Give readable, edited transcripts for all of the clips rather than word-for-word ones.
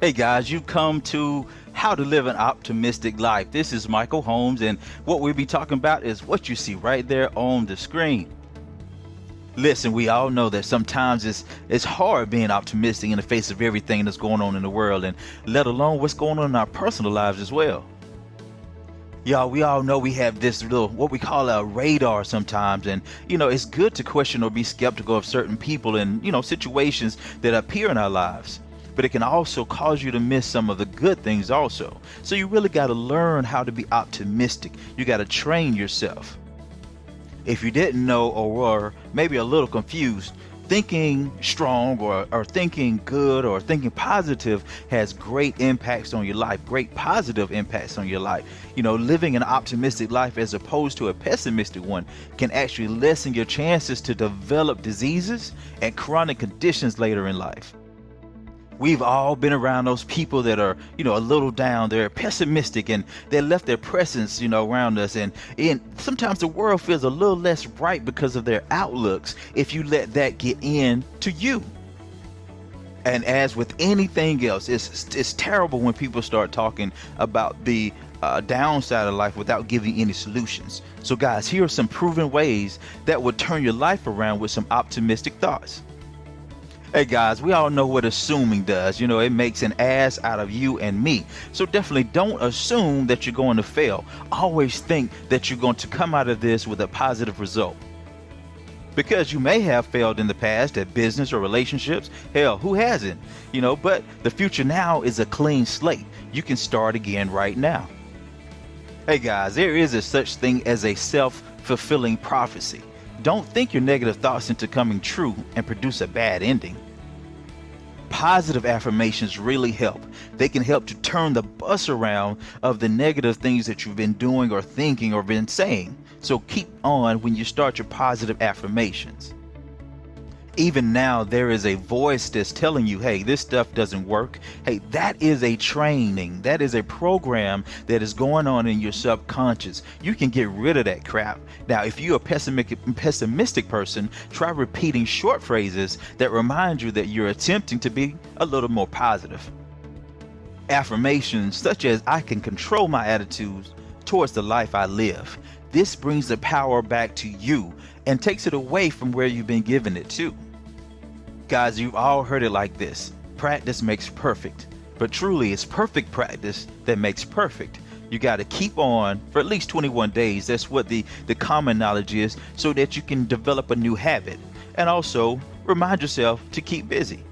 Hey guys, you've come to How to Live an Optimistic Life. This is Michael Holmes, and what we'll be talking about is what you see right there on the screen. Listen, we all know that sometimes it's hard being optimistic in the face of everything that's going on in the world, and let alone what's going on in our personal lives as well. Y'all, we all know we have this little, what we call a radar sometimes. And, it's good to question or be skeptical of certain people and, situations that appear in our lives. But it can also cause you to miss some of the good things also. So you really got to learn how to be optimistic. You got to train yourself. If you didn't know or were maybe a little confused, thinking strong or thinking good or thinking positive has great impacts on your life, great positive impacts on your life. Living an optimistic life as opposed to a pessimistic one can actually lessen your chances to develop diseases and chronic conditions later in life. We've all been around those people that are, a little down, they're pessimistic and they left their presence, around us. And sometimes the world feels a little less bright because of their outlooks if you let that get in to you. And as with anything else, it's terrible when people start talking about the downside of life without giving any solutions. So guys, here are some proven ways that would turn your life around with some optimistic thoughts. Hey guys, we all know what assuming does. It makes an ass out of you and me. So definitely don't assume that you're going to fail. Always think that you're going to come out of this with a positive result. Because you may have failed in the past at business or relationships. Hell, who hasn't? But the future now is a clean slate. You can start again right now. Hey guys, there is a such thing as a self-fulfilling prophecy. Don't think your negative thoughts into coming true and produce a bad ending. Positive affirmations really help. They can help to turn the bus around of the negative things that you've been doing or thinking or been saying. So keep on when you start your positive affirmations. Even now, there is a voice that's telling you, hey, this stuff doesn't work. Hey, that is a training. That is a program that is going on in your subconscious. You can get rid of that crap. Now, if you're a pessimistic person, try repeating short phrases that remind you that you're attempting to be a little more positive. Affirmations such as, I can control my attitudes towards the life I live. This brings the power back to you and takes it away from where you've been given it to. Guys, you've all heard it like this. Practice makes perfect. But truly, it's perfect practice that makes perfect. You got to keep on for at least 21 days. That's what the common knowledge is, so that you can develop a new habit. And also, remind yourself to keep busy.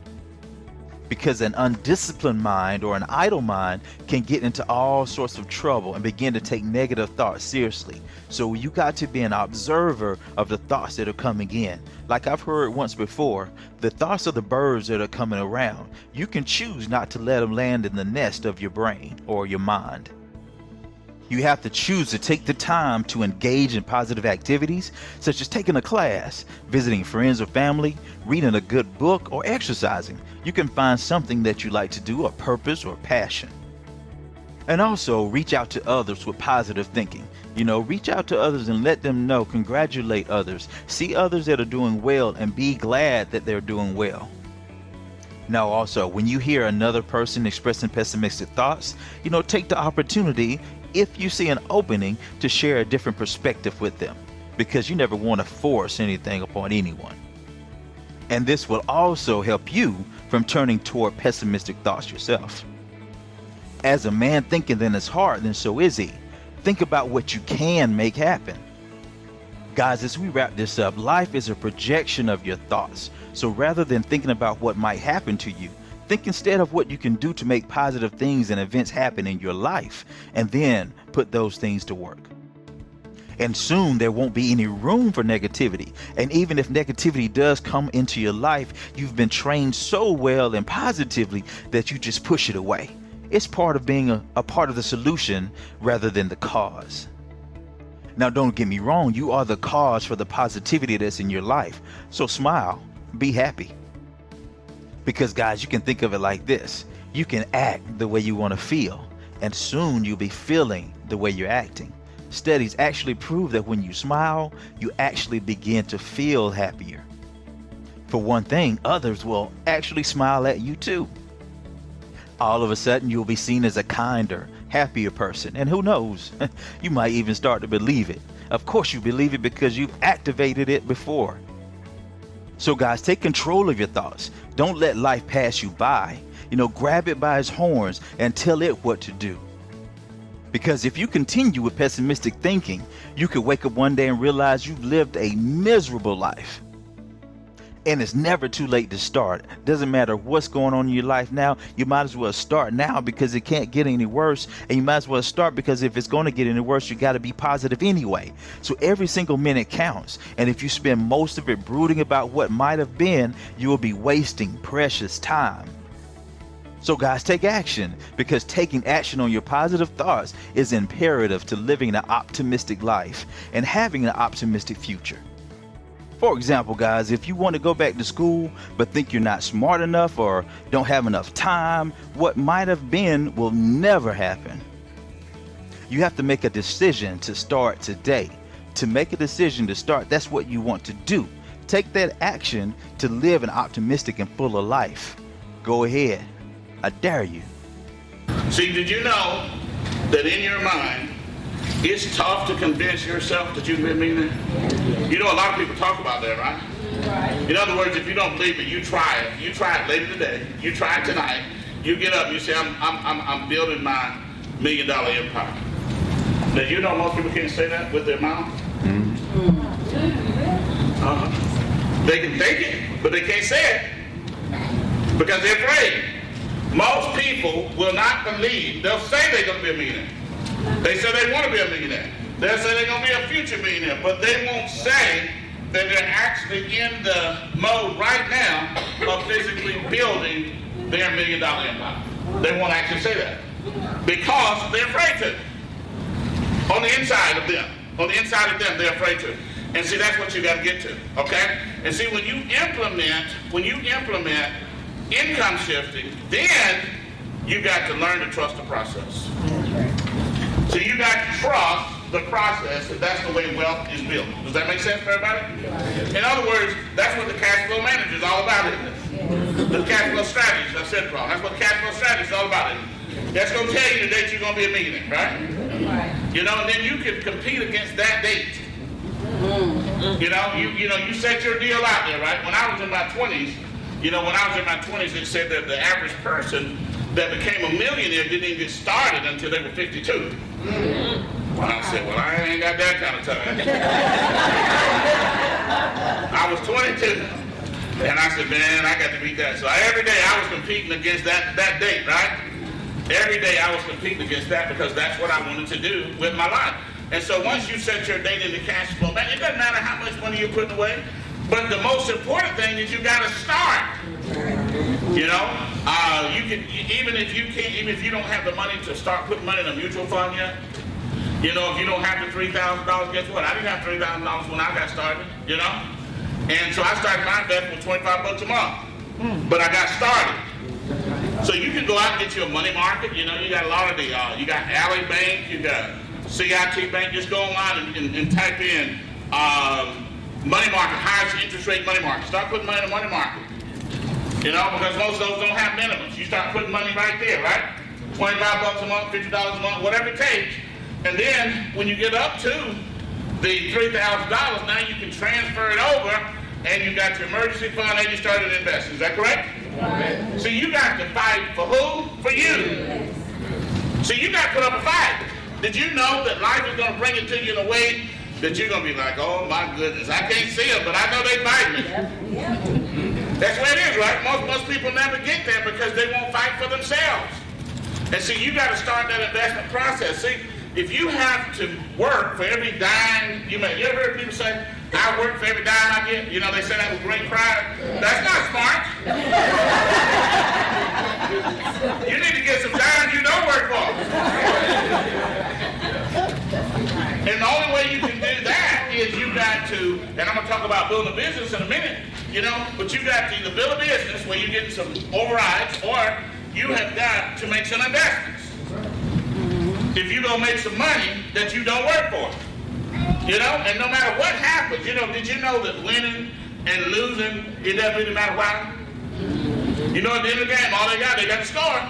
Because an undisciplined mind or an idle mind can get into all sorts of trouble and begin to take negative thoughts seriously. So you got to be an observer of the thoughts that are coming in. Like I've heard once before, the thoughts of the birds that are coming around, you can choose not to let them land in the nest of your brain or your mind. You have to choose to take the time to engage in positive activities, such as taking a class, visiting friends or family, reading a good book, or exercising. You can find something that you like to do, a purpose or passion. And also reach out to others with positive thinking. Reach out to others and let them know, congratulate others, see others that are doing well and be glad that they're doing well. Now also, when you hear another person expressing pessimistic thoughts, take the opportunity, if you see an opening, to share a different perspective with them, because you never want to force anything upon anyone. And this will also help you from turning toward pessimistic thoughts yourself. As a man thinketh in his heart, then so is he. Think about what you can make happen. Guys, as we wrap this up, life is a projection of your thoughts. So rather than thinking about what might happen to you, think instead of what you can do to make positive things and events happen in your life, and then put those things to work. And soon there won't be any room for negativity. And even if negativity does come into your life, you've been trained so well and positively that you just push it away. It's part of being a part of the solution rather than the cause. Now, don't get me wrong, you are the cause for the positivity that's in your life. So smile, be happy. Because guys, you can think of it like this. You can act the way you want to feel, and soon you'll be feeling the way you're acting. Studies actually prove that when you smile, you actually begin to feel happier. For one thing, others will actually smile at you too. All of a sudden, you'll be seen as a kinder, happier person. And who knows, you might even start to believe it. Of course you believe it because you've activated it before. So guys, take control of your thoughts. Don't let life pass you by. Grab it by its horns and tell it what to do. Because if you continue with pessimistic thinking, you could wake up one day and realize you've lived a miserable life. And it's never too late to start. Doesn't matter what's going on in your life now, you might as well start now because it can't get any worse. And you might as well start because if it's going to get any worse, you got to be positive anyway. So every single minute counts. And if you spend most of it brooding about what might have been, you will be wasting precious time. So guys, take action, because taking action on your positive thoughts is imperative to living an optimistic life and having an optimistic future. For example, guys, if you want to go back to school but think you're not smart enough or don't have enough time, what might have been will never happen. You have to make a decision to start today. To make a decision to start, that's what you want to do. Take that action to live an optimistic and fuller life. Go ahead. I dare you. See, did you know that in your mind, it's tough to convince yourself that you can be a millionaire? You know, a lot of people talk about that, right? Right. In other words, if you don't believe it, you try it. You try it later today. You try it tonight. You get up and you say, I'm building my $1 million empire. Now, you know most people can't say that with their mouth. They can think it, but they can't say it because they're afraid. Most people will not believe. They'll say they're going to be a millionaire. They say they want to be a millionaire. They'll say they're going to be a future millionaire, but they won't say that they're actually in the mode right now of physically building their $1 million empire. They won't actually say that because they're afraid to. On the inside of them, they're afraid to. And see, that's what you got to get to, okay? And see, when you implement income shifting, then you got to learn to trust the process. So you got to trust the process, and that's the way wealth is built. Does that make sense for everybody? In other words, that's what the cash flow manager is all about, isn't it? The cash flow strategy, I said it wrong. That's what the cash flow strategy is all about, isn't it? That's going to tell you the date you're going to be a millionaire, right? And then you can compete against that date. You set your deal out there, right? When I was in my 20s, it said that the average person that became a millionaire didn't even get started until they were 52. Well, I said, I ain't got that kind of time. I was 22, and I said, man, I got to beat that. So every day I was competing against that date, right? Every day I was competing against that because that's what I wanted to do with my life. And so once you set your date in the cash flow, man, it doesn't matter how much money you're putting away. But the most important thing is you got to start. You can even if you don't have the money to start putting money in a mutual fund yet. If you don't have the $3,000, guess what? I didn't have $3,000 when I got started. And so I started my investment with $25 a month. But I got started. So you can go out and get you a money market. You got a lot of you got Alley Bank, you got CIT Bank. Just go online and type in money market, highest interest rate money market. Start putting money in the money market. Because most of those don't have minimums. You start putting money right there, right? $25 a month, $50 a month, whatever it takes. And then when you get up to the $3,000, now you can transfer it over and you got your emergency fund and you started investing. Is that correct? Right. So you got to fight for who? For you. So you got to put up a fight. Did you know that life is going to bring it to you in a way that you're going to be like, oh my goodness, I can't see it, but I know they fight me. Yep. That's where it is, right? Most people never get there because they won't fight for themselves. And see, you got to start that investment process. See, if you have to work for every dime you make, you ever heard people say, I work for every dime I get? They say that with great pride. That's not smart. You need to get some dimes you don't work for. And the only way you can do that is you got to, and I'm going to talk about building a business in a minute, but you got to either build a business where you're getting some overrides, or you have got to make some investments. If you're going to make some money that you don't work for. And no matter what happens, did you know that winning and losing, it doesn't really matter why? At the end of the game, all they got to score.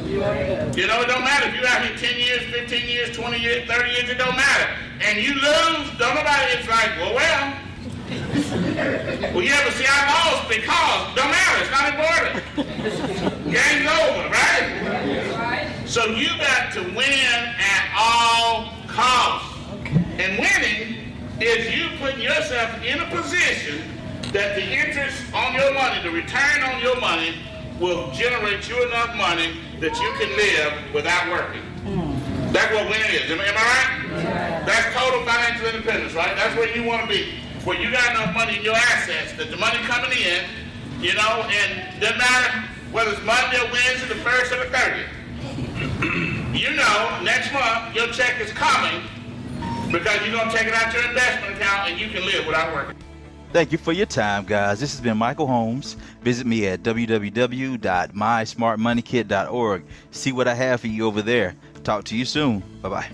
You know, it don't matter if you're out here 10 years, 15 years, 20 years, 30 years, it don't matter. And you lose, don't nobody, it's like, well, yeah, but see, I lost because, don't matter, it's not important. Game's over, right? So you got to win at all costs. And winning is you putting yourself in a position that the interest on your money, the return on your money, will generate you enough money that you can live without working. That's what winning is. Am I right? Yeah. That's total financial independence, right? That's where you want to be. Where you got enough money in your assets that the money coming in, you know, and doesn't matter whether it's Monday or Wednesday, the 1st or the 30th. You know, next month your check is coming because you're going to take it out your investment account and you can live without working. Thank you for your time, guys. This has been Michael Holmes. Visit me at www.mysmartmoneykit.org. See what I have for you over there. Talk to you soon. Bye-bye.